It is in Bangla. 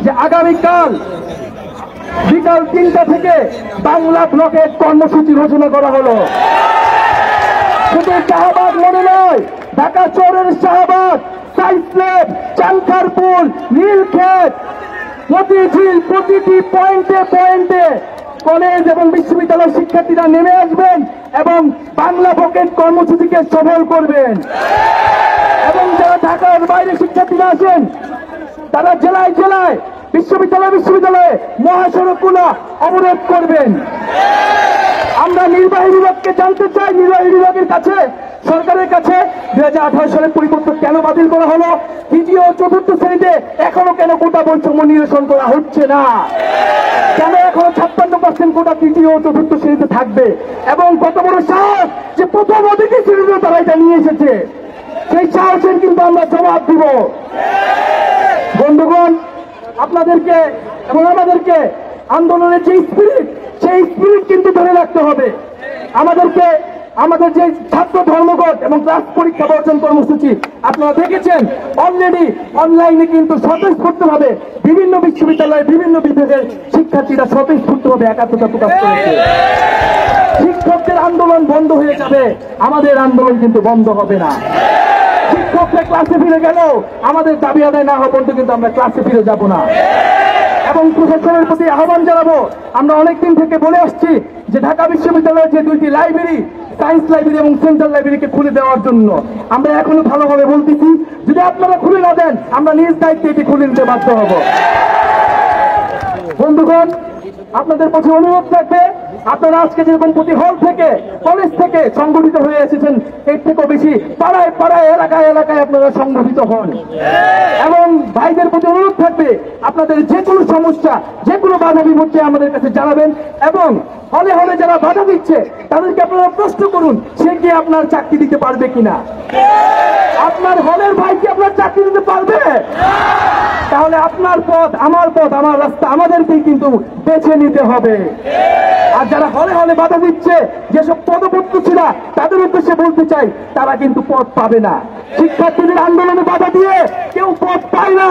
যে আগামীকাল বিকাল 3টা থেকে বাংলা ব্লকের কর্মসূচি ঘোষণা করা হলো। শুধু শাহবাগ মনে নয়, ঢাকা শহরের শাহবাগ, সাইসলেট, চাংখারপুল, নীলক্ষেত, মতিঝিল, প্রতিটি পয়েন্টে পয়েন্টে কলেজ এবং বিশ্ববিদ্যালয়ের শিক্ষার্থীরা নেমে আসবেন এবং বাংলা ব্লকের কর্মসূচিকে সফল করবেন। এবং যারা ঢাকার বাইরে শিক্ষার্থীরা আছেন তারা জেলায় জেলায় বিশ্ববিদ্যালয়ে মহাসড়কগুলো অবরোধ করবেন। আমরা নির্বাহী বিভাগকে জানতে চাই, নির্বাহী বিভাগের কাছে, সরকারের কাছে 2018 সালের পরিবর্তন কেন বাতিল করা হলো, তৃতীয় ও চতুর্থ শ্রেণীতে এখনো কেন কোটা বৈষম্য নিরসন করা হচ্ছে না, কেন এখনো 56% কোটা তৃতীয় ও চতুর্থ শ্রেণীতে থাকবে, এবং কত বড় সাহস যে প্রথম অধিকারী শ্রেণীতে তারা এটা নিয়ে এসেছে, সেই সাহসের কিন্তু আমরা জবাব দিব। বন্ধুগণ, আপনাদেরকে এবং আমাদেরকে আন্দোলনের যে স্পিরিট, সেই স্পিরিট কিন্তু ধরে রাখতে হবে। আমাদের যে ছাত্র ধর্মঘট এবং ক্লাস পরীক্ষা বর্জন কর্মসূচি আপনারা দেখেছেন, অলরেডি অনলাইনে কিন্তু স্বতঃস্ফূর্তভাবে বিভিন্ন বিশ্ববিদ্যালয়ের বিভিন্ন বিভাগের শিক্ষার্থীরা স্বতঃস্ফূর্তভাবে একাত্মতা প্রকাশ করেছে। শিক্ষকদের আন্দোলন বন্ধ হয়ে যাবে, আমাদের আন্দোলন কিন্তু বন্ধ হবে না। শিক্ষকরা ক্লাসে ফিরে গেলেও আমাদের দাবি আদায় না হওয়া পর্যন্ত কিন্তু আমরা ক্লাসে ফিরে যাব না। এবং প্রশাসনের প্রতি আহ্বান জানাবো, আমরা অনেকদিন থেকে বলে আসছি যে ঢাকা বিশ্ববিদ্যালয়ের যে 2টি লাইব্রেরি, সায়েন্স লাইব্রেরি এবং সেন্ট্রাল লাইব্রেরিকে খুলে দেওয়ার জন্য আমরা এখনো ভালোভাবে বলতেছি, যদি আপনারা খুলে না দেন আমরা নিজ দায়িত্বে এটি খুলে নিতে বাধ্য হব। বন্ধুগণ, আপনাদের প্রতি অনুরোধ থাকবে, আপনারা আজকে যেরকম প্রতি হল থেকে, কলেজ থেকে সংগঠিত হয়ে এসেছেন, এর থেকেও বেশি পাড়ায় পাড়ায়, এলাকায় এলাকায় আপনারা সংগঠিত হন। এবং ভাইদের প্রতি অনুরোধ থাকবে, আপনাদের যে কোনো সমস্যা, যে কোনো বাধা বিপত্তি আমাদের কাছে জানাবেন, এবং হলে হলে যারা বাধা দিচ্ছে তাদেরকে আপনারা প্রশ্ন করুন, সে কি আপনার চাকরি দিতে পারবে কিনা। আপনার হলের ভাই কি আপনার চাকরি দিতে পারবে? তাহলে আপনার পথ, আমার রাস্তা আমাদেরকেই কিন্তু বেছে নিতে হবে। আর যারা হলে হলে বাধা দিচ্ছে, যেসব পদপ্রার্থীরা, তাদের উদ্দেশ্যে বলতে চাই, তারা কিন্তু পথ পাবে না। শিক্ষার্থীদের আন্দোলনে বাধা দিয়ে কেউ পথ পায় না।